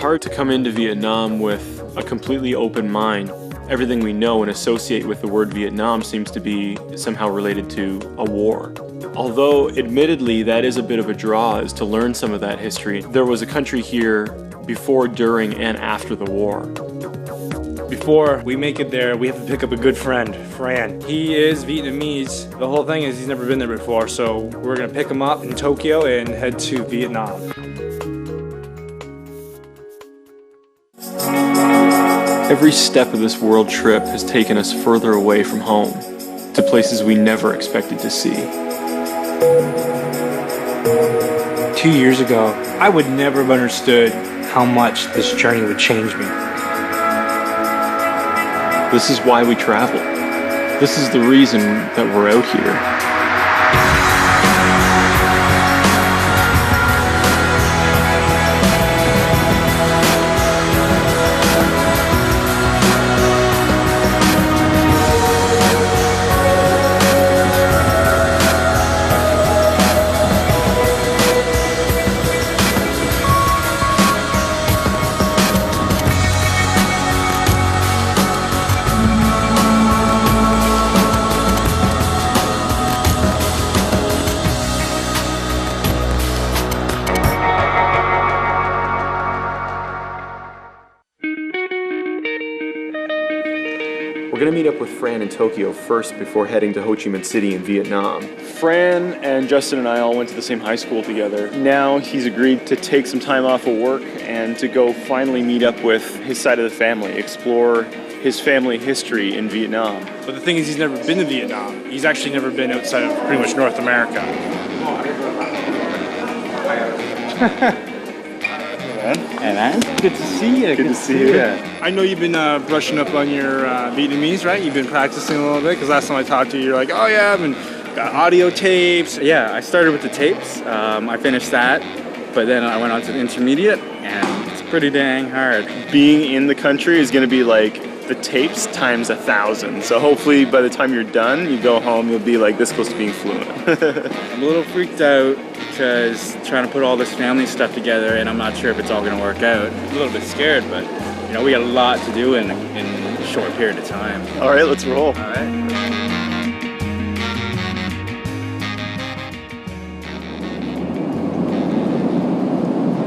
hard to come into Vietnam with a completely open mind. Everything we know and associate with the word Vietnam seems to be somehow related to a war. Although, admittedly, that is a bit of a draw, is to learn some of that history. There was a country here before, during, and after the war. Before we make it there, we have to pick up a good friend, Fran. He is Vietnamese. The whole thing is he's never been there before, so we're gonna pick him up in Tokyo and head to Vietnam. Every step of this world trip has taken us further away from home, to places we never expected to see. 2 years ago, I would never have understood how much this journey would change me. This is why we travel. This is the reason that we're out here. We're gonna meet up with Fran in Tokyo first before heading to Ho Chi Minh City in Vietnam. Fran and Justin and I all went to the same high school together. Now he's agreed to take some time off of work and to go finally meet up with his side of the family, explore his family history in Vietnam. But the thing is, he's never been to Vietnam. He's actually never been outside of pretty much North America. Hey man, good to see you. Good to see you. I know you've been brushing up on your Vietnamese, right? You've been practicing a little bit, because last time I talked to you, you're like, oh yeah, I've been got audio tapes. Yeah, I started with the tapes. I finished that, but then I went on to the intermediate, and it's pretty dang hard. Being in the country is gonna be like the tapes times 1,000. So hopefully by the time you're done, you go home, you'll be like this close to being fluent. I'm a little freaked out because trying to put all this family stuff together, and I'm not sure if it's all gonna work out. I'm a little bit scared, but you know, we got a lot to do in a short period of time. All right, let's roll. All right.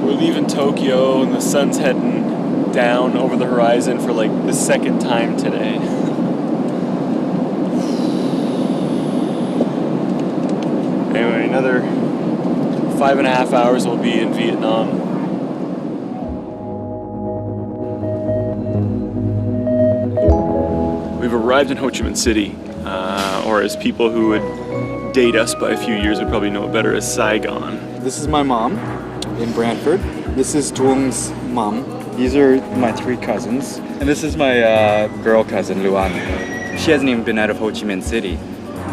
We're leaving Tokyo and the sun's heading down over the horizon for like the second time today. Anyway, another 5.5 hours we'll be in Vietnam. We've arrived in Ho Chi Minh City, or as people who would date us by a few years would probably know it better as Saigon. This is my mom in Brantford. This is Tuong's mom. These are my 3 cousins. And this is my girl cousin, Luan. She hasn't even been out of Ho Chi Minh City.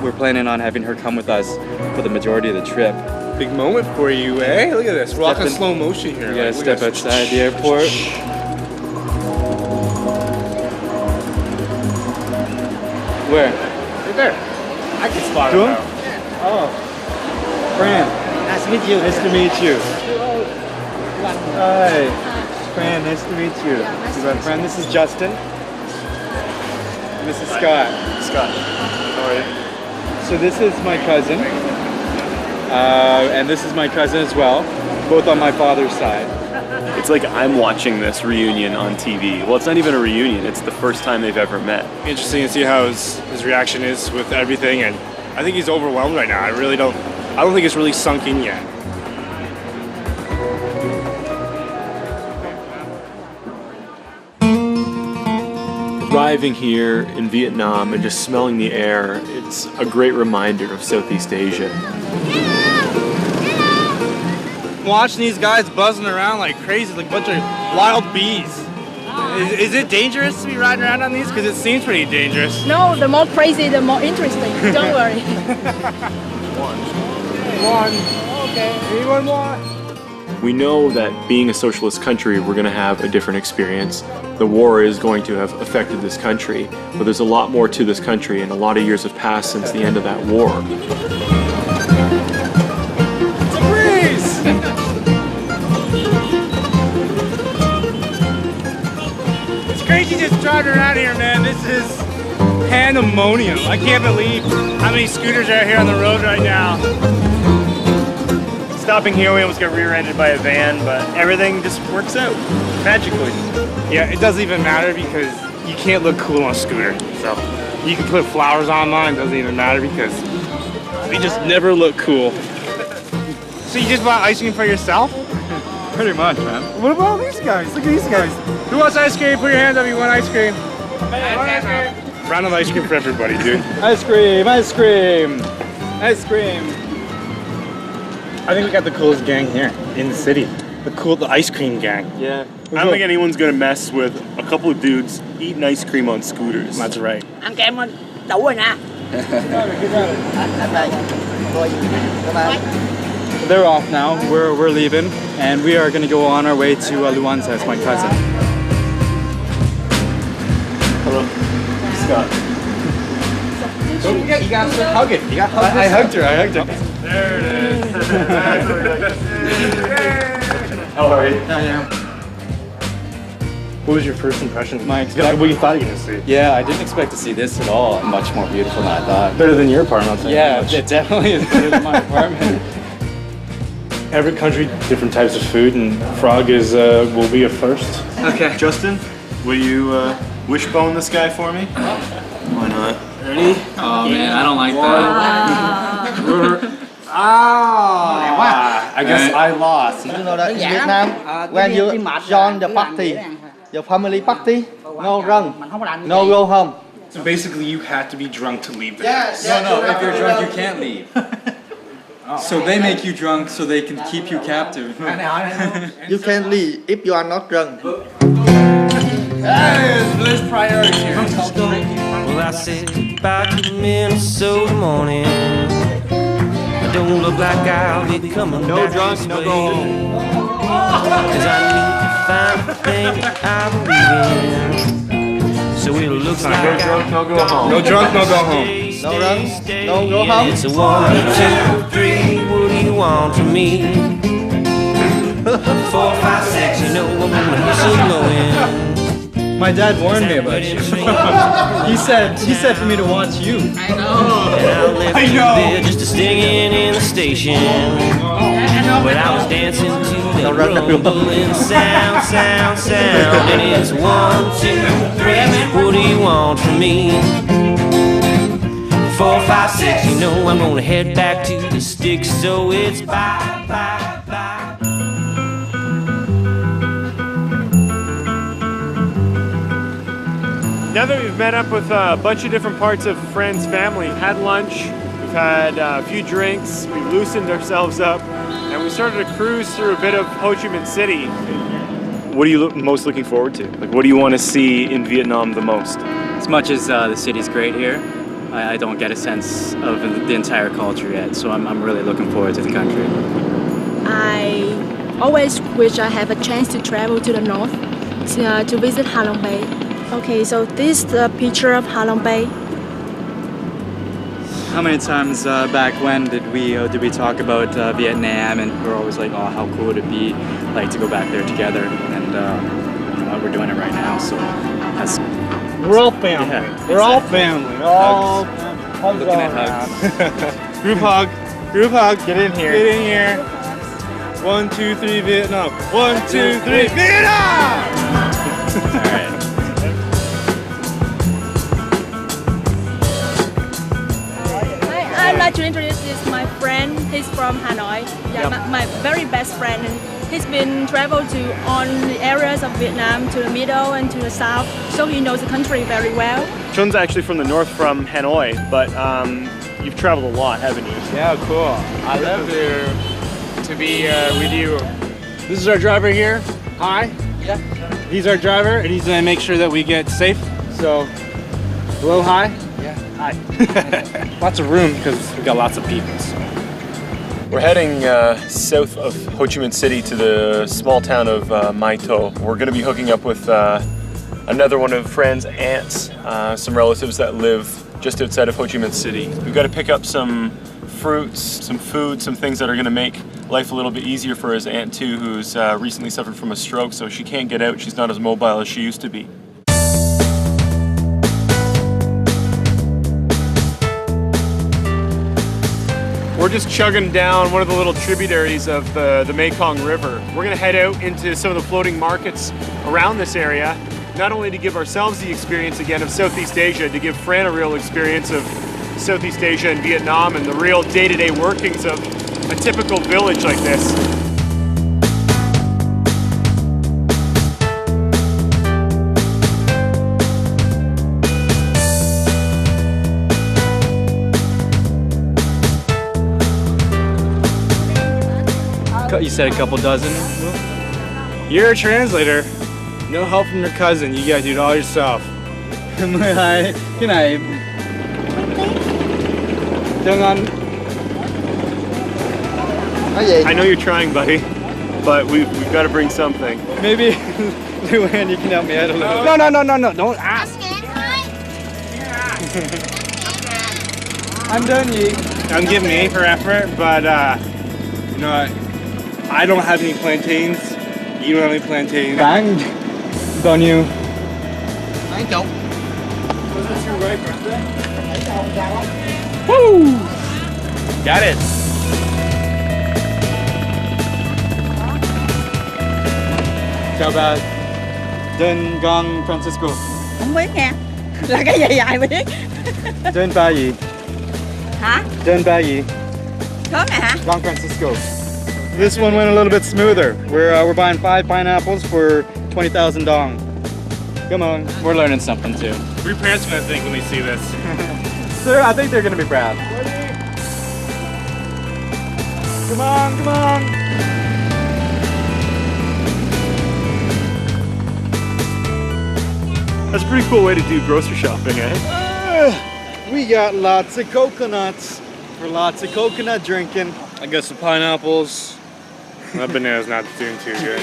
We're planning on having her come with us for the majority of the trip. Big moment for you, eh? Look at this. We're walking slow motion here. We gotta step outside the airport. Where? Right there. I can spot it Tuong? now. Oh, Fran. Nice to meet you. Nice to meet you. Hi. Fran, nice to meet you. nice This is my friend. This is Justin. And this is Scott. Scott, how are you? So this is my cousin. And this is my cousin as well, both on my father's side. It's like I'm watching this reunion on TV. Well, it's not even a reunion, it's the first time they've ever met. Interesting to see how his reaction is with everything, and I think he's overwhelmed right now. I don't think it's really sunk in yet. Arriving here in Vietnam and just smelling the air, it's a great reminder of Southeast Asia. Watching these guys buzzing around like crazy, like a bunch of wild bees. Is it dangerous to be riding around on these? Because it seems pretty dangerous. No, the more crazy, the more interesting. Don't worry. One. Okay. Anyone want? We know that being a socialist country, we're going to have a different experience. The war is going to have affected this country, but there's a lot more to this country, and a lot of years have passed since the end of that war. It's a breeze! around here, man. This is pandemonium. I can't believe how many scooters are here on the road right now. Stopping here, we almost got rear-ended by a van, but everything just works out magically. Yeah, it doesn't even matter because you can't look cool on a scooter. So you can put flowers on mine, doesn't even matter because we just never look cool. So you just bought ice cream for yourself? Pretty much, man. What about all these guys? Look at these guys. Who wants ice cream? Put your hands up if you want ice cream. Round of ice cream for everybody, dude. Ice cream, ice cream, ice cream. I think we got the coolest gang here in the city. The ice cream gang. Yeah. I don't think anyone's gonna mess with a couple of dudes eating ice cream on scooters. That's right. Ăn kem anh. Đủ rồi nè. They're off now. We're leaving, and we are gonna go on our way to Luan's house, my cousin. Hello, Scott. You got to hug it. You got to hug it. I hugged her. I hugged her. There it is. How are you? What was your first impression? My What you thought you were gonna see? Yeah, I didn't expect to see this at all. Much more beautiful than I thought. Better than your apartment, I'll tell you Yeah, that much. it definitely is better than my apartment. Every country, different types of food, and frog is will be a first. Okay. Justin, will you wishbone this guy for me? Why not? Ready? Oh man, I don't like that. I guess I lost. You know that in Vietnam, when you join the party, your family party, no run, no go home. So basically, you had to be drunk to leave the Yes. No, if you're drunk, you can't leave. So they make you drunk so they can keep you captive. You can leave if you are not drunk. There's priority here. Well, I said goodbye to Minnesota morning. I don't look like I'll be coming No back drunk, this no way. go home. 'Cause I need to find the thing that I believe in. So it looks like No drunk, no go home. No drunk, no go home. No run, no go home. It's a 1, 2, 3. What do you want from me? 4, 5, 6. You know I'm gonna whistle blowing. My dad warned me about you. He said for me to watch you. And I left you there just a stinging in the station. But I was dancing to the rumbling sound, sound, sound. And it's 1, 2, 3. What do you want from me? 4, 5, 6. You know I'm gonna head back to the sticks. So it's bye, bye, bye. Now that we've met up with a bunch of different parts of Fran's family, had lunch, we've had a few drinks, we've loosened ourselves up, and we started a cruise through a bit of Ho Chi Minh City. What are you most looking forward to? Like, what do you want to see in Vietnam the most? As much as the city's great here, I don't get a sense of the entire culture yet. So I'm really looking forward to the country. I always wish I have a chance to travel to the north to visit Ha Long Bay. Okay, so this is the picture of Ha Long Bay. How many times back when did we talk about Vietnam, and we're always like, oh, how cool would it be like to go back there together, and we're doing it right now. So that's We're all family. Yeah, We're all exactly. family. All hugs looking all at around. hugs. Group hug. Group hug. Get in here. Get in here. 1, 2, 3, Vietnam. 1, 2, 3, Vietnam! All right. I'd like to introduce this my friend. He's from Hanoi. Yeah, my very best friend. And he's been traveled to all the areas of Vietnam, to the middle and to the south, so he knows the country very well. Chun's actually from the north, from Hanoi, but you've traveled a lot, haven't you? Yeah, cool. I love to be with you. This is our driver here. Hi. Yeah. He's our driver, and he's gonna make sure that we get safe. So, hello, hi. Yeah. Hi. Lots of room because we got lots of people. So. We're heading south of Ho Chi Minh City to the small town of Mai To. We're going to be hooking up with another one of Fran's aunts, some relatives that live just outside of Ho Chi Minh City. We've got to pick up some fruits, some food, some things that are going to make life a little bit easier for his aunt too, who's recently suffered from a stroke, so she can't get out. She's not as mobile as she used to be. just chugging down one of the little tributaries of the Mekong River. We're gonna head out into some of the floating markets around this area, not only to give ourselves the experience again of Southeast Asia, to give Fran a real experience of Southeast Asia and Vietnam and the real day-to-day workings of a typical village like this. You said a couple dozen? You're a translator. No help from your cousin. You gotta do it all yourself. 12 cái này Đừng ăn. nói gì? I know you're trying, buddy, but we've got to bring something. Maybe Luann, you can help me out a little. No. Don't ask. I'm done, Yi. I'm giving A for effort, but you know what? I don't have any plantains. You don't have any plantains. Bán bao nhiêu? Was it your right birthday? Woo! Got it. Chào bà. Don Don Francisco. Không biết nha. Là cái gì vậy biết? Don ba gì? Hả? Don ba gì? Khớm này hả? Don Francisco. This one went a little bit smoother. We're buying 5 pineapples for 20,000 dong. Come on. We're learning something too. What are your parents gonna think when they see this? I think they're gonna be proud. Come on, come on. That's a pretty cool way to do grocery shopping, eh? We got lots of coconuts for lots of coconut drinking. I got some pineapples. My banana's not doing too good.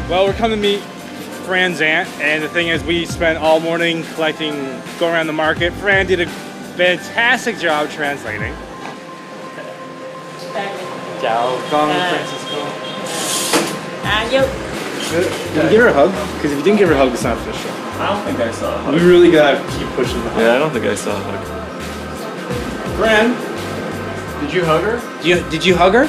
Well, we're coming to meet Fran's aunt, and the thing is, we spent all morning going around the market. Fran did a fantastic job translating. Ciao. Don Francisco. You. Did you give her a hug? Because if you didn't give her a hug, it's not official. I don't think I saw a hug. We really gotta keep pushing the hug. Yeah, I don't think I saw a hug. Fran, Did you hug her? did you hug her?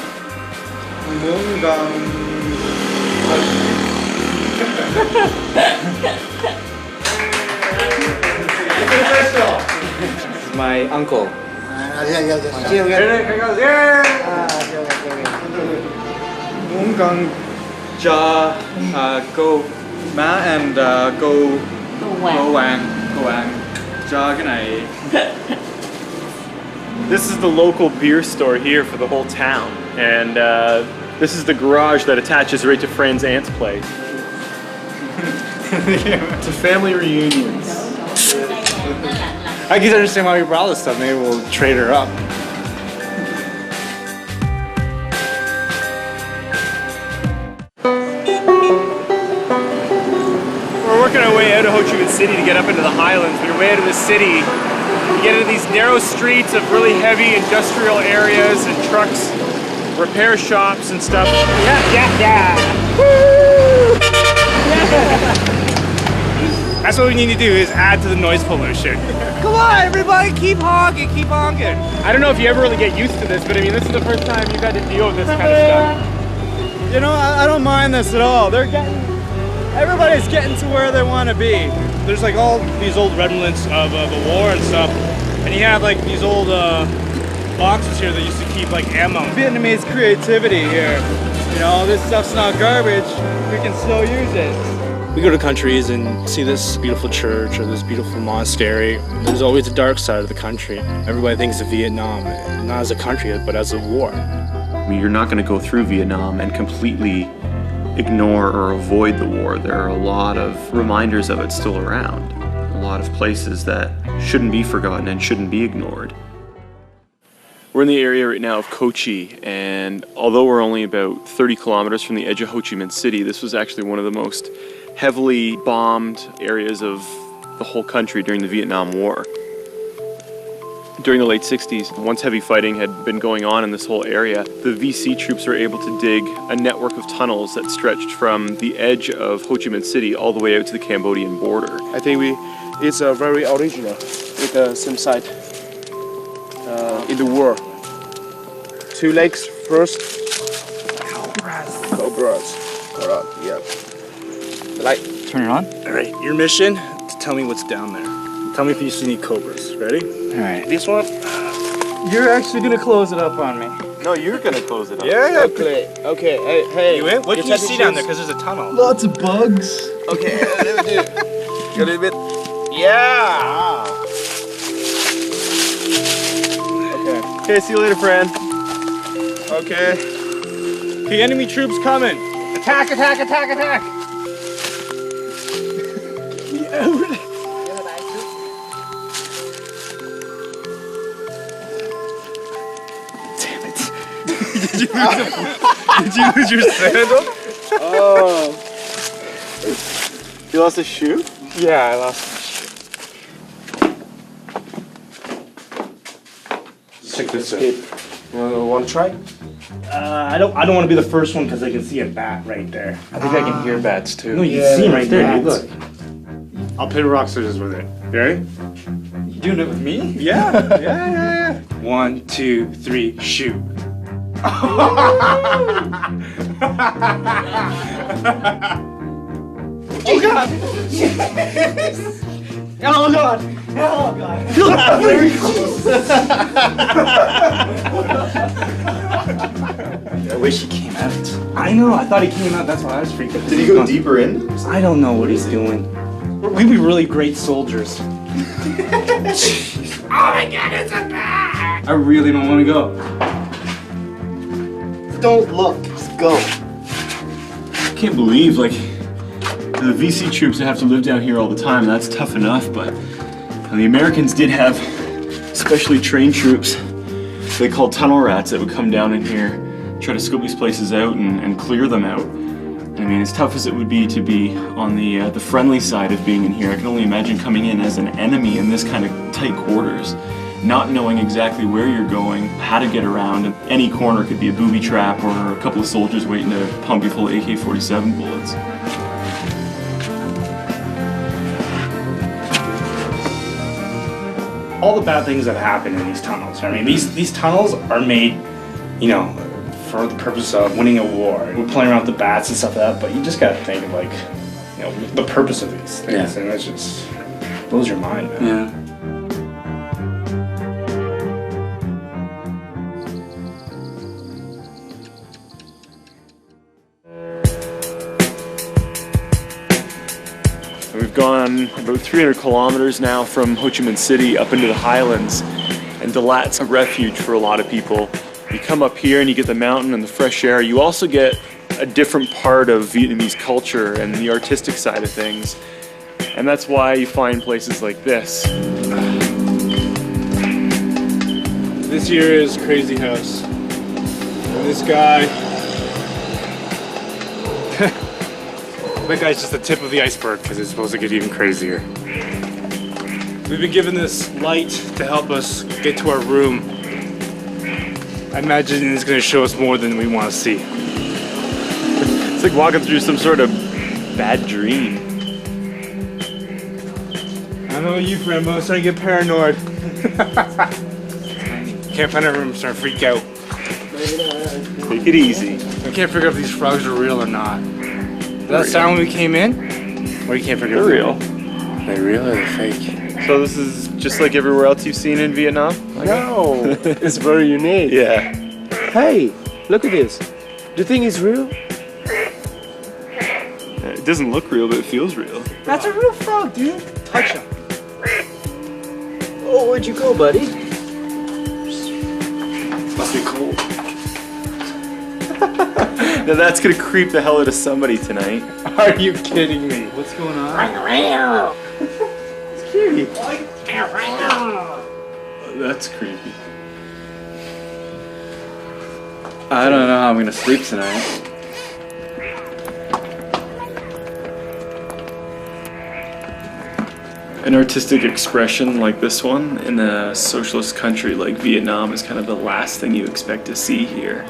This is my uncle. Muốn con cho cô má and cô Hoàng cho cái này. This is the local beer store here for the whole town, and this is the garage that attaches right to Fran's aunt's place. To family reunions. I can understand why we brought this stuff. Maybe we'll trade her up. We're working our way out of Ho Chi Minh City to get up into the highlands. But our way out of the city, you get into these narrow streets of really heavy industrial areas and trucks, repair shops and stuff. Yeah. Woo! That's what we need to do, is add to the noise pollution. Come on, everybody, keep honking, keep honking. I don't know if you ever really get used to this, but I mean, this is the first time you've had to deal with this kind of stuff. You know, I don't mind this at all. Everybody's getting to where they want to be. There's like all these old remnants of the war and stuff, and you have like these old boxes here that used to keep like ammo. Vietnamese creativity here. You know, this stuff's not garbage. We can still use it. We go to countries and see this beautiful church or this beautiful monastery. There's always the dark side of the country. Everybody thinks of Vietnam, not as a country, but as a war. You're not going to go through Vietnam and completely ignore or avoid the war. There are a lot of reminders of it still around. A lot of places that shouldn't be forgotten and shouldn't be ignored. We're in the area right now of Co Chi, and although we're only about 30 kilometers from the edge of Ho Chi Minh City, this was actually one of the most heavily bombed areas of the whole country during the Vietnam War. During the late 60s, once heavy fighting had been going on in this whole area, the VC troops were able to dig a network of tunnels that stretched from the edge of Ho Chi Minh City all the way out to the Cambodian border. I think it's very original with the same site in the world. 2 legs first. Cobras. Alright, yeah. Light. Turn it on. Alright, your mission, to tell me what's down there. Tell me if you see any cobras. Ready? Alright. This one? You're actually gonna close it up on me. No, you're gonna close it up. Yeah. Okay, hey. You in? What can you see down there? Because there's a tunnel. Lots of bugs. Okay, let me do it. A little bit. Yeah! Okay, see you later, friend. Okay. The enemy troops coming. Attack, attack, attack, attack. Did you lose your sandal? Oh. You lost a shoe? Yeah, I lost my shoe. Check this out. Want to try? I don't want to be the first one because I can see a bat right there. I think I can hear bats too. No, you can see him right there. Dude, bats. look. I'll play rock scissors with it. You ready? You doing it with me? Yeah. 1, 2, 3, shoot. Oh god! Oh god! Oh god! Feel that very close. I wish he came out. I know. I thought he came out. That's why I was freaked out. Did he go deeper in? I don't know what he's doing. We'd be really great soldiers. Oh my god, it's a bat! I really don't want to go. Don't look, just go. I can't believe, like, the VC troops that have to live down here all the time, that's tough enough, but the Americans did have specially trained troops they called tunnel rats that would come down in here, try to scope these places out and clear them out. I mean, as tough as it would be to be on the friendly side of being in here, I can only imagine coming in as an enemy in this kind of tight quarters, not knowing exactly where you're going, how to get around, and any corner could be a booby trap or a couple of soldiers waiting to pump you full of AK-47 bullets. All the bad things that happen in these tunnels. I mean, these tunnels are made, you know, for the purpose of winning a war. We're playing around with the bats and stuff like that, but you just gotta think of, like, you know, the purpose of these things, and that's just blows your mind, man. Yeah. We've gone about 300 kilometers now from Ho Chi Minh City up into the highlands, and Dalat's a refuge for a lot of people. You come up here and you get the mountain and the fresh air. You also get a different part of Vietnamese culture and the artistic side of things. And that's why you find places like this. This here is Crazy House. And this guy... that guy's just the tip of the iceberg because it's supposed to get even crazier. We've been given this light to help us get to our room. I imagine it's going to show us more than we want to see. It's like walking through some sort of bad dream. I know you, friend, but I'm starting to get paranoid. Can't find our room, I'm starting to freak out. Take it easy. I can't figure out if these frogs are real or not. Did that sound when we came in? Or you can't figure They're out? real. They're real or they're fake? So this is just like everywhere else you've seen in Vietnam? No, it's very unique. Yeah. Hey, look at this. Do you think it's real? It doesn't look real, but it feels real. That's a real frog, dude. Touch them. Oh, where'd you go, buddy? Must be cold. Now that's gonna creep the hell out of somebody tonight. Are you kidding me? What's going on? It's cute. That's creepy. I don't know how I'm gonna sleep tonight. An artistic expression like this one in a socialist country like Vietnam is kind of the last thing you expect to see here.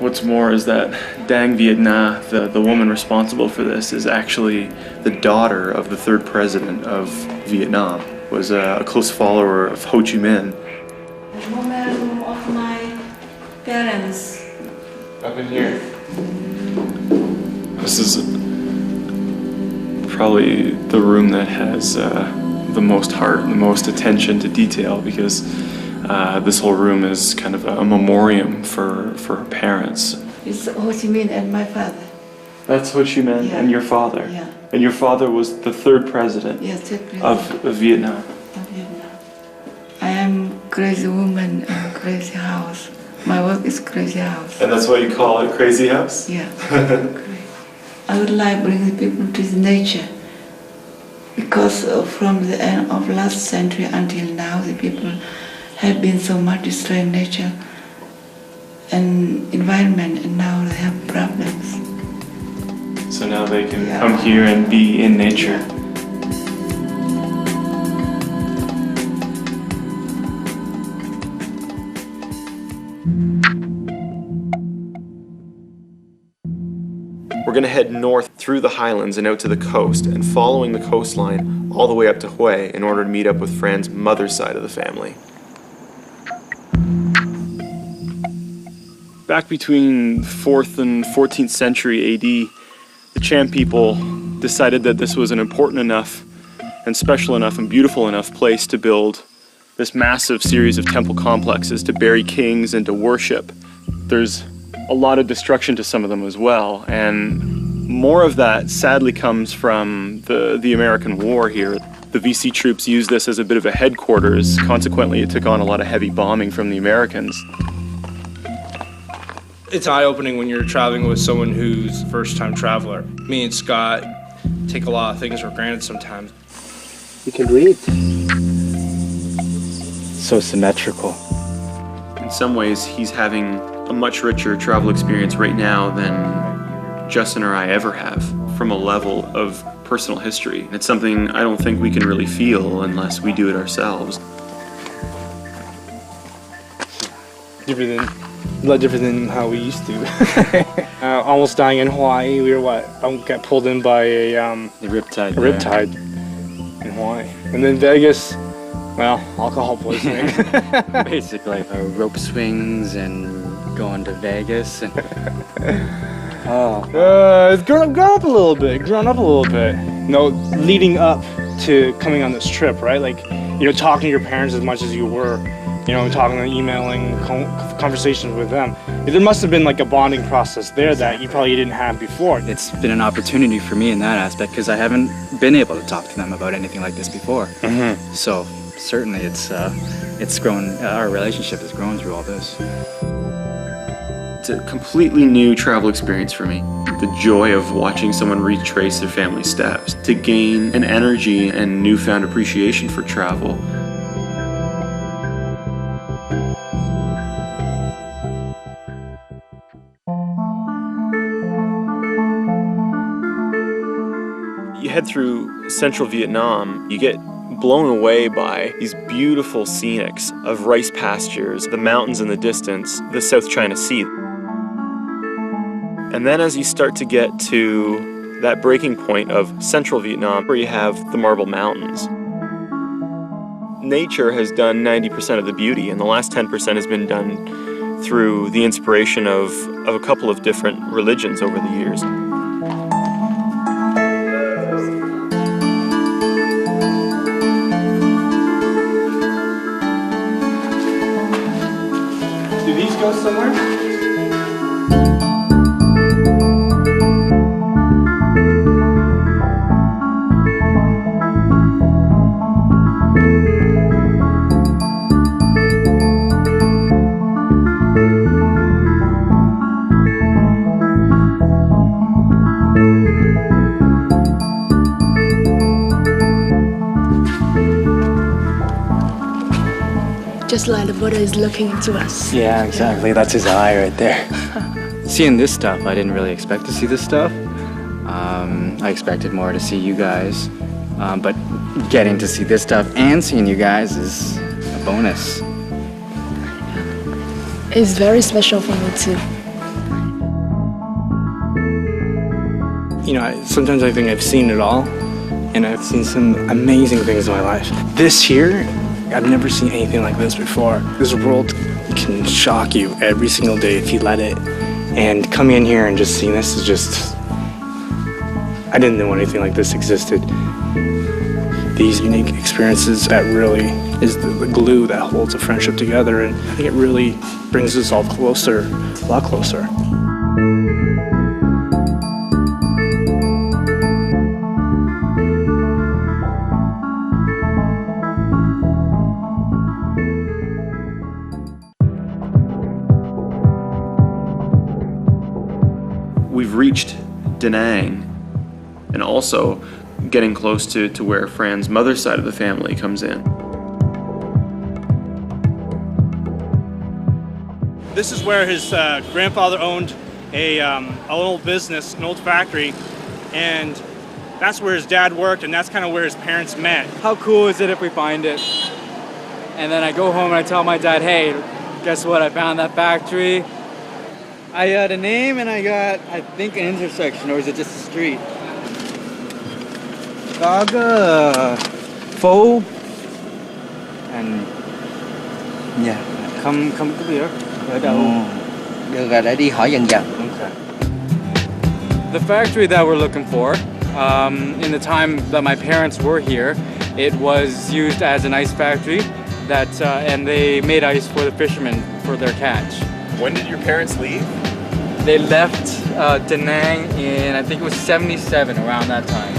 What's more is that Dang Viet Nam, the woman responsible for this, is actually the daughter of the third president of Vietnam, was a close follower of Ho Chi Minh. The moment of my parents. Up in here. This is probably the room that has the most heart and the most attention to detail, because this whole room is kind of a memoriam for her parents. It's Ho Chi Minh and my father. That's Ho Chi Minh and your father. Yeah. And your father was the third president, Yes, third president of Vietnam. of Vietnam. I am crazy woman in crazy house. My work is crazy house. And that's why you call it Crazy House? Yeah. I would like bring the people to the nature, because from the end of last century until now, the people have been so much destroying nature and environment, and now they have problems. So now they can come here and be in nature. We're going to head north through the highlands and out to the coast, and following the coastline all the way up to Hue in order to meet up with Fran's mother's side of the family. Back between 4th and 14th century AD, the Cham people decided that this was an important enough and special enough and beautiful enough place to build this massive series of temple complexes to bury kings and to worship. There's a lot of destruction to some of them as well, and more of that sadly comes from the American war here. The VC troops used this as a bit of a headquarters. Consequently, it took on a lot of heavy bombing from the Americans. It's eye-opening when you're traveling with someone who's a first-time traveler. Me and Scott take a lot of things for granted sometimes. You can read. So symmetrical. In some ways, he's having a much richer travel experience right now than Justin or I ever have, from a level of personal history. It's something I don't think we can really feel unless we do it ourselves. A lot different than how we used to. Almost dying in Hawaii. We were got pulled in by a riptide in Hawaii. And then Vegas, well, alcohol poisoning. Basically, rope swings and going to Vegas. And it's grown up a little bit. No, leading up to coming on this trip, right? Like, talking to your parents as much as you were. Talking and emailing, conversations with them. There must have been like a bonding process there that you probably didn't have before. it's been an opportunity for me in that aspect because I haven't been able to talk to them about anything like this before. Mm-hmm. So certainly it's grown, our relationship has grown through all this. It's a completely new travel experience for me. The joy of watching someone retrace their family steps, to gain an energy and newfound appreciation for travel. You head through central Vietnam, you get blown away by these beautiful scenics of rice pastures, the mountains in the distance, the South China Sea. And then as you start to get to that breaking point of central Vietnam, where you have the Marble Mountains, nature has done 90% of the beauty, and the last 10% has been done through the inspiration of a couple of different religions over the years. Do these go somewhere? Just like the Buddha is looking into us. Yeah, exactly. That's his eye right there. Seeing this stuff, I didn't really expect to see this stuff. I expected more to see you guys But getting to see this stuff and seeing you guys is a bonus. It's very special for me too. You know, sometimes I think I've seen it all, and I've seen some amazing things in my life. This here, I've never seen anything like this before. This world can shock you every single day if you let it. And coming in here and just seeing this is just... I didn't know anything like this existed. These unique experiences, that really is the glue that holds a friendship together, and I think it really brings us all closer, a lot closer. We've reached Da Nang, and also getting close to where Fran's mother's side of the family comes in. This is where his grandfather owned an old business, an old factory, and that's where his dad worked, and that's kind of where his parents met. How cool is it if we find it? And then I go home and I tell my dad, hey, guess what? I found that factory. I got a name and I got, I think, an intersection, or is it just a street? Có cái phố and Yeah. không có biết ở đâu. Được rồi, để đi hỏi dần dần. Okay. The factory that we're looking for, in the time that my parents were here, it was used as an ice factory that, and they made ice for the fishermen for their catch. When did your parents leave? They left Da Nang in, I think it was 77, around that time.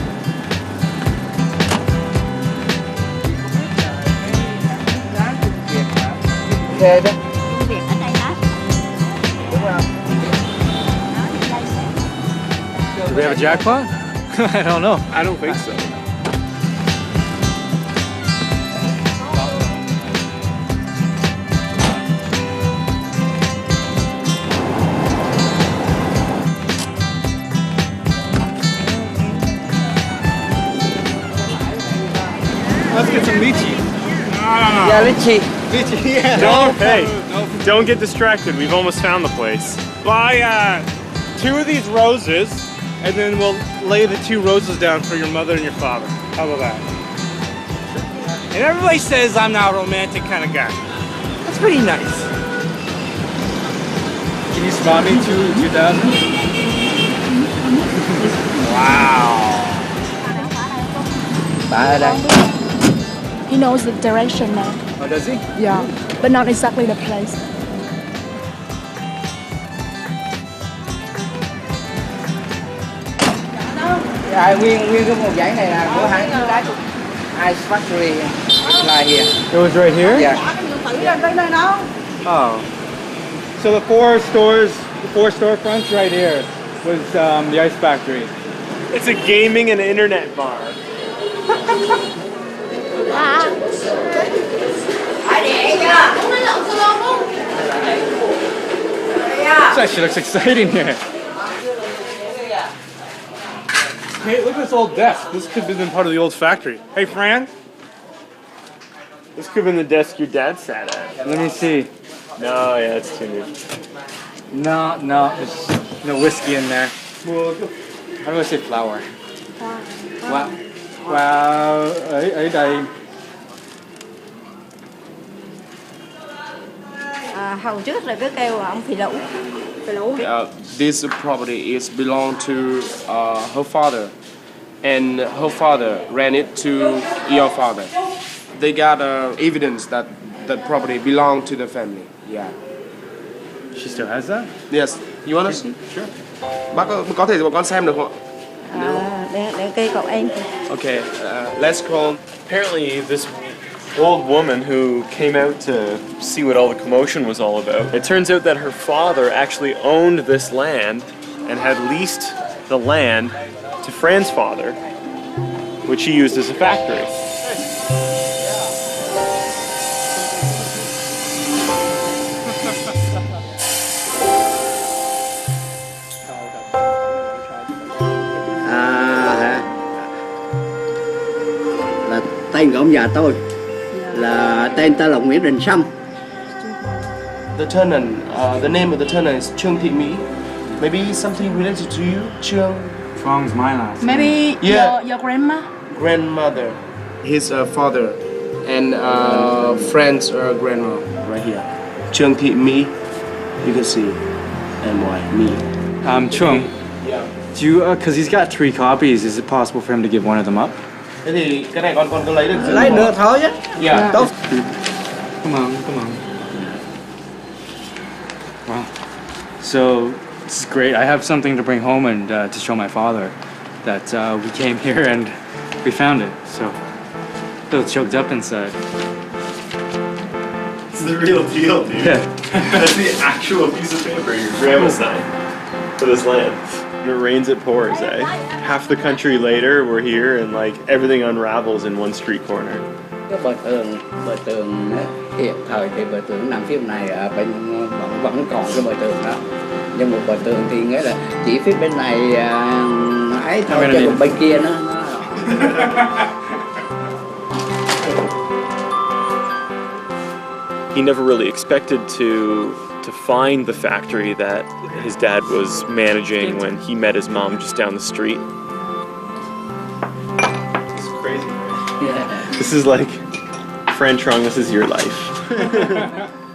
Ghê đó. Do we have a jackpot? I don't know. I don't think so. Let's get some lychee. Yeah, lychee. Lychee, yeah. Don't get distracted. We've almost found the place. Buy 2 of these roses, and then we'll lay the 2 roses down for your mother and your father. How about that? And everybody says I'm not a romantic kind of guy. That's pretty nice. Can you spot me 2000? Wow. Bà ở đây. He knows the direction now. Oh, does he? Yeah, but not exactly the place. Dạ, nguyên cái một dãy này là của hãng đá Ice Factory là here. It was right here? Yeah. Oh. So the 4 storefronts right here was the ice factory. It's a gaming and internet bar. This actually looks exciting here. Hey, look at this old desk. This could have been part of the old factory. Hey, Fran? This could have been the desk your dad sat at. Let me see. No, yeah, it's too new. No, there's no whiskey in there. How do I say flour? Wow. Wow. Ở đây. Hồi trước là cứ kêu ông Phì Lũ. This property is belong to her father, and her father ran it to your father. They got evidence that that property belonged to the family. Yeah. She still has that? Yes. You want to see? Sure. Bác có thể cho bọn con xem được không ạ? Để kêu cậu em. Okay. Let's call. Apparently, this old woman who came out to see what all the commotion was all about, it turns out that her father actually owned this land and had leased the land to Fran's father, which he used as a factory. anh của ông già tôi là tên ta là Nguyễn Đình Sâm. The tenant, the name of the tenant is Trương Thị Mỹ. Maybe something related to you, Trương? Truong's my last. Maybe Yeah. your grandma. Grandmother. His father and friend's grandma right here. Trương Thị Mỹ. You can see M-Y, me. Chung, Yeah. do you, because he's got 3 copies, is it possible for him to give one of them up? Thế thì cái này con cứ lấy được. Lấy nữa thôi chứ. Yeah. Tốt. Come on. Wow. So, this is great. I have something to bring home and to show my father that we came here and we found it. So, a little choked up inside. It's the real deal, dude. Yeah. That's the actual piece of paper your grandma signed for this land. When it rains, it pours, eh? Half the country later, we're here, and like everything unravels in one street corner. Cái bờ tường hiện thời thì bờ tường nằm phía bên này bên vẫn còn cái bờ tường đó, nhưng một bờ tường thì nghĩa là chỉ phía bên này ấy thôi, chứ còn bên kia nó He never really expected to find the factory that his dad was managing when he met his mom just down the street. It's crazy, right? This is like, Fran Truong, this is your life.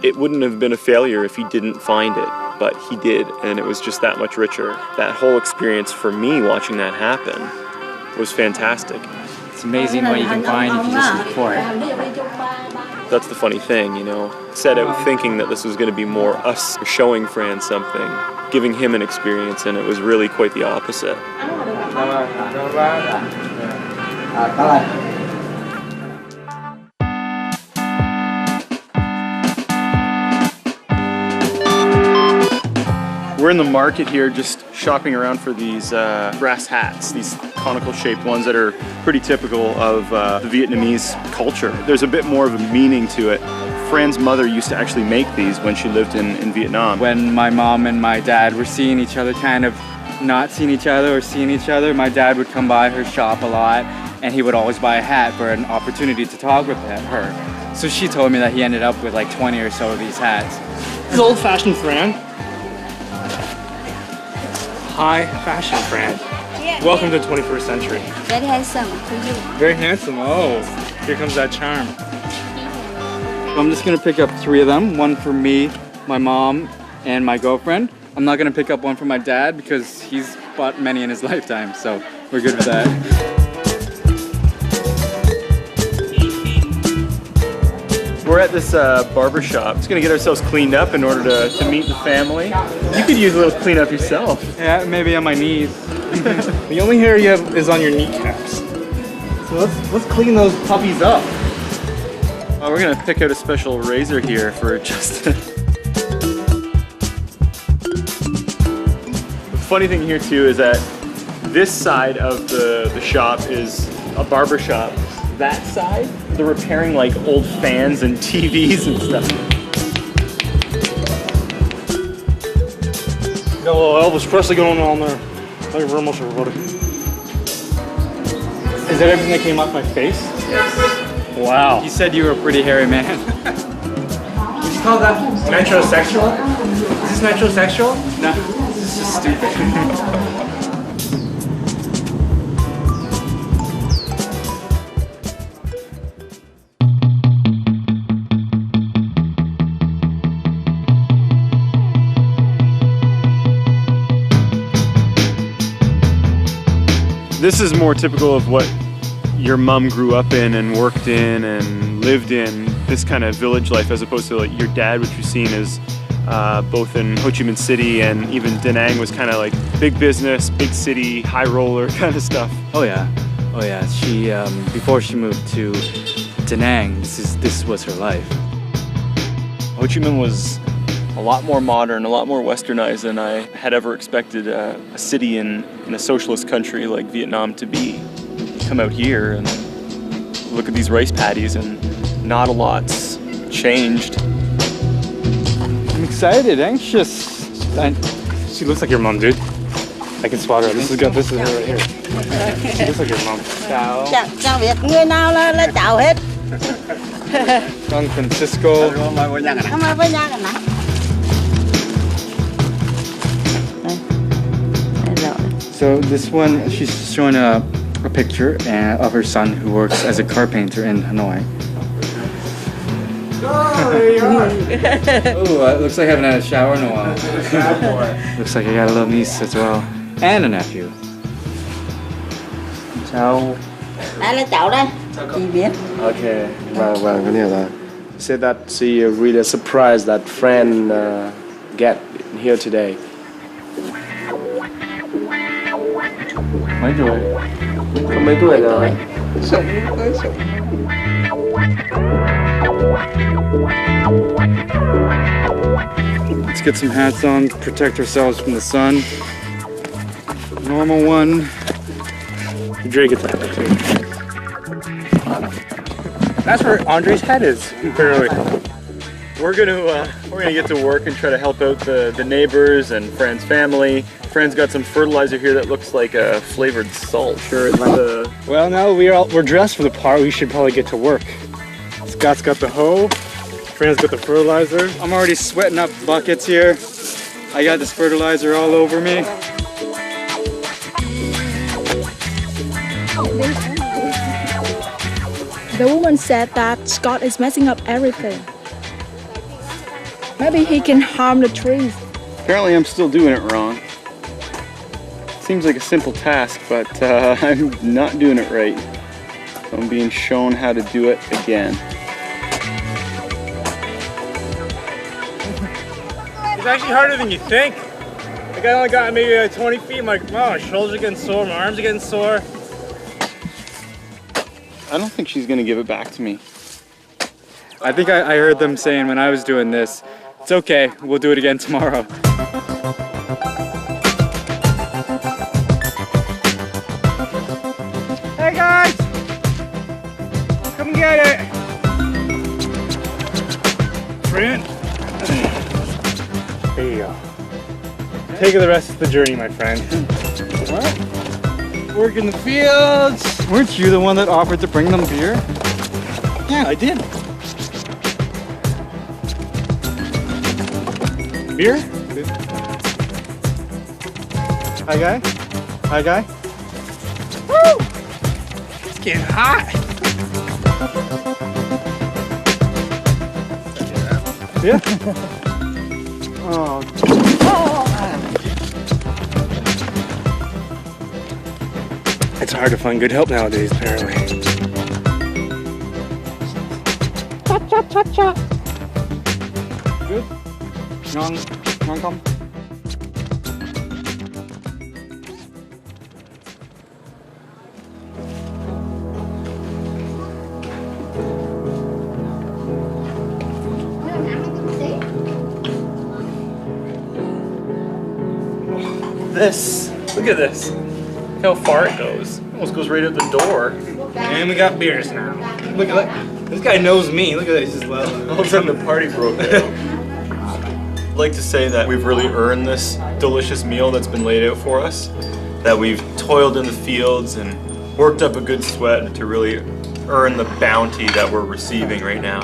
It wouldn't have been a failure if he didn't find it, but he did, and it was just that much richer. That whole experience for me watching that happen was fantastic. It's amazing what you can find if you just look for it. That's the funny thing, you know. Set out thinking that this was going to be more us showing Fran something, giving him an experience, and it was really quite the opposite. We're in the market here just shopping around for these brass hats, these conical shaped ones that are pretty typical of the Vietnamese culture. There's a bit more of a meaning to it. Fran's mother used to actually make these when she lived in Vietnam. When my mom and my dad were seeing each other, kind of not seeing each other or seeing each other, my dad would come by her shop a lot and he would always buy a hat for an opportunity to talk with her. So she told me that he ended up with like 20 or so of these hats. This is old-fashioned Fran. High fashion Fran. Welcome to the 21st century. Very handsome to you. Very handsome. Oh, here comes that charm. I'm just gonna pick up 3 of them, one for me, my mom, and my girlfriend. I'm not gonna pick up one for my dad because he's bought many in his lifetime, so we're good with that. We're at this barber shop. Just gonna get ourselves cleaned up in order to meet the family. You could use a little cleanup yourself. Yeah, maybe on my knees. The only hair you have is on your kneecaps. So let's clean those puppies up. We're gonna pick out a special razor here for Justin. The funny thing here too is that this side of the shop is a barber shop. That side, they're repairing like old fans and TVs and stuff. Got a little Elvis Presley going on there. Thank you very much, everybody. Is that everything that came off my face? Yes. Wow. You said you were a pretty hairy man. Would you call that metrosexual? Is this metrosexual? No, this is just stupid. This is more typical of what your mom grew up in and worked in and lived in, this kind of village life, as opposed to like your dad, which we've seen is both in Ho Chi Minh City and even Da Nang was kind of like big business, big city, high roller kind of stuff. Oh yeah. She before she moved to Da Nang, this was her life. Ho Chi Minh was a lot more modern, a lot more westernized than I had ever expected a city in a socialist country like Vietnam to be. Come out here and look at these rice paddies and not a lot's changed. I'm excited, anxious. She looks like your mom, dude. I can spot her. This is her right here. She looks like your mom. Chào Việt, người nào là chào hết. San Francisco. Không ai với nhau cả nè. So this one, she's showing a picture of her son who works as a carpenter in Hanoi. Ooh, it looks like I haven't had a shower in a while. Looks like I got a little niece as well. And a nephew. Ciao. Đây là cháu đây. Chị biết. Okay. Vâng, cái này là. Said that she really surprised that friend get here today. Mấy tuổi? Có mấy tuổi rồi? Let's get some hats on to protect ourselves from the sun. Normal one. Dre gets that too. That's where Andre's head is, apparently. We're gonna get to work and try to help out the neighbors and Fran's family. Fran's got some fertilizer here that looks like a flavored salt. Sure, Well, now we're dressed for the part. We should probably get to work. Scott's got the hoe. Fran's got the fertilizer. I'm already sweating up buckets here. I got this fertilizer all over me. The woman said that Scott is messing up everything. Maybe he can harm the trees. Apparently I'm still doing it wrong. Seems like a simple task, but I'm not doing it right. So I'm being shown how to do it again. It's actually harder than you think. Like I only got maybe 20 feet. I'm like, wow, my shoulders are getting sore, my arms are getting sore. I don't think she's gonna give it back to me. I think I heard them saying when I was doing this, it's okay, we'll do it again tomorrow. Hey guys! Come get it! Fran? There you go. Take the rest of the journey, my friend. What? Work in the fields. Weren't you the one that offered to bring them beer? Yeah, I did. Beer? Hi, guy. Hi, guy. Woo! It's getting hot. Yeah. Oh. It's hard to find good help nowadays, apparently. Cha-cha-cha-cha. Good? Non-com? This, look at this. Look how far it goes. It almost goes right out the door. And we got beers now. Look at that. This guy knows me. Look at this as well. All of a sudden the party broke out. I'd like to say that we've really earned this delicious meal that's been laid out for us. That we've toiled in the fields and worked up a good sweat to really earn the bounty that we're receiving right now.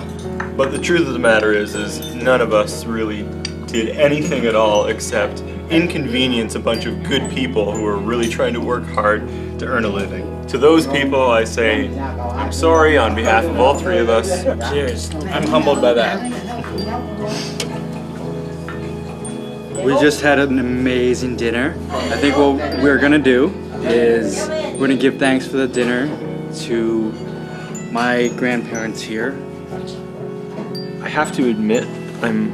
But the truth of the matter is none of us really did anything at all except inconvenience a bunch of good people who are really trying to work hard to earn a living. To those people, I say, I'm sorry on behalf of all three of us. Cheers. I'm humbled by that. We just had an amazing dinner. I think what we're gonna do is we're gonna give thanks for the dinner to my grandparents here. I have to admit, I'm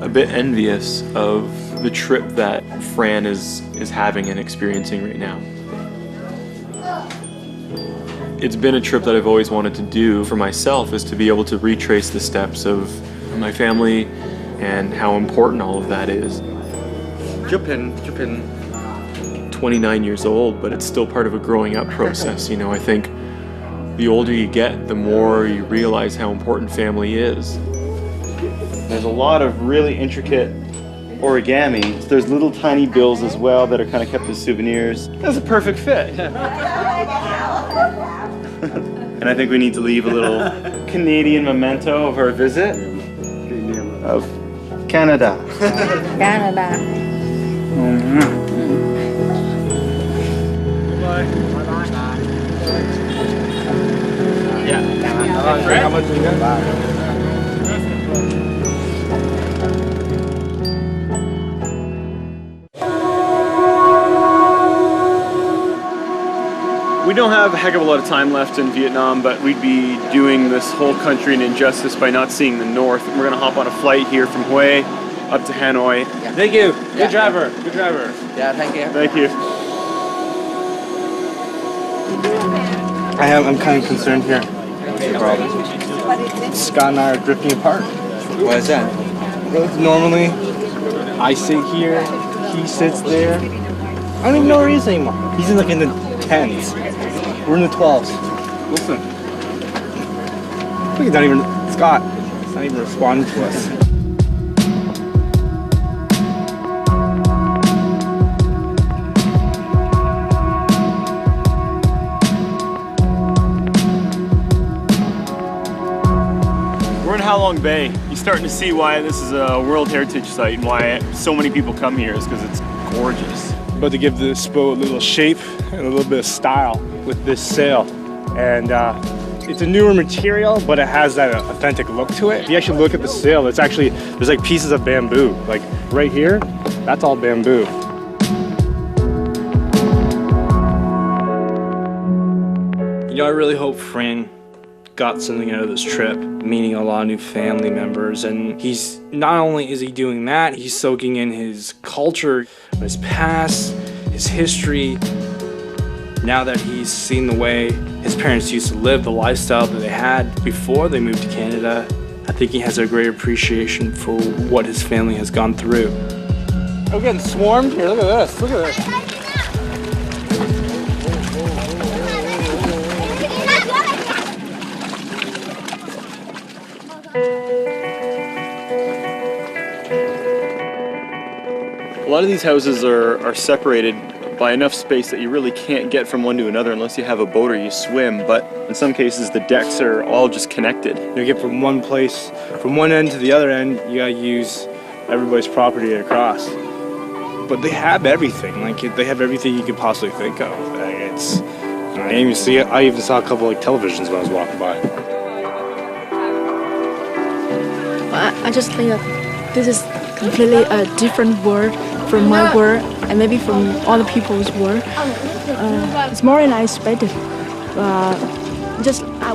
a bit envious of the trip that Fran is having and experiencing right now. It's been a trip that I've always wanted to do for myself, is to be able to retrace the steps of my family and how important all of that is. Japan. 29 years old, but it's still part of a growing up process. You know, I think the older you get, the more you realize how important family is. There's a lot of really intricate origami. So there's little tiny bills as well that are kind of kept as souvenirs. That's a perfect fit. And I think we need to leave a little Canadian memento of our visit of Canada. Canada. We don't have a heck of a lot of time left in Vietnam, but we'd be doing this whole country an injustice by not seeing the north. We're gonna hop on a flight here from Hue up to Hanoi. Thank you. Good driver. Good driver. Yeah, thank you. Thank you. I'm kind of concerned here. Scott and I are drifting apart. Why is that? Normally, I sit here, he sits there. I don't even know where he is anymore. He's in the 10s. We're in the 12s. Listen. He's not even, Scott, he's not even responding to us. We're in Ha Long Bay. You're starting to see why this is a World Heritage Site and why so many people come here is because it's gorgeous. About to give this boat a little shape and a little bit of style with this sail. And it's a newer material, but it has that authentic look to it. If you actually look at the sail, there's like pieces of bamboo. Like right here, that's all bamboo. You know, I really hope Fran got something out of this trip, meeting a lot of new family members, and he's not only is he doing that, he's soaking in his culture, his past, his history. Now that he's seen the way his parents used to live, the lifestyle that they had before they moved to Canada, I think he has a great appreciation for what his family has gone through. We're getting swarmed here. Look at this. Look at this. A lot of these houses are separated by enough space that you really can't get from one to another unless you have a boat or you swim, but in some cases the decks are all just connected. You get from one place, from one end to the other end, you gotta use everybody's property across. But they have everything, they have everything you could possibly think of. I even saw a couple televisions when I was walking by. I just think that this is completely a different world from my world and maybe from other people's world. It's more than I expected.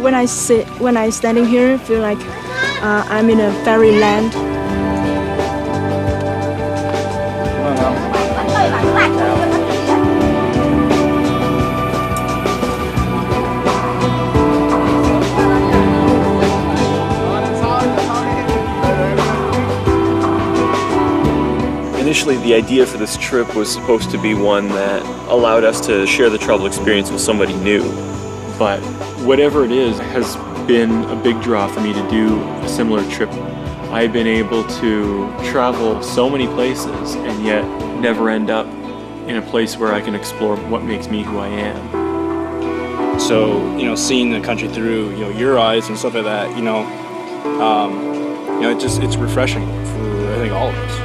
When I standing here, I feel like I'm in a fairyland. Initially, the idea for this trip was supposed to be one that allowed us to share the travel experience with somebody new. But whatever it is, has been a big draw for me to do a similar trip. I've been able to travel so many places and yet never end up in a place where I can explore what makes me who I am. So, seeing the country through, your eyes and stuff like that, it's refreshing for, I think, all of us.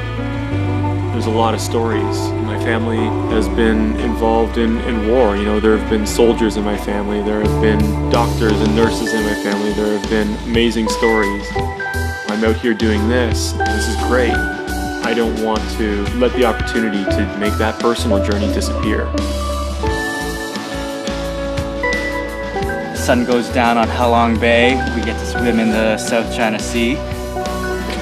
There's a lot of stories. My family has been involved in war. There have been soldiers in my family. There have been doctors and nurses in my family. There have been amazing stories. I'm out here doing this. This is great. I don't want to let the opportunity to make that personal journey disappear. The sun goes down on Ha Long Bay. We get to swim in the South China Sea.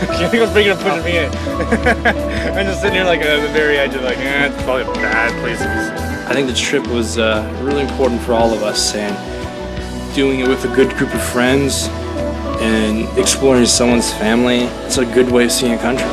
You think I was bringing up pushing me in? I'm just sitting here at the very edge of it's probably a bad place to be. I think the trip was really important for all of us, and doing it with a good group of friends and exploring someone's family, it's a good way of seeing a country.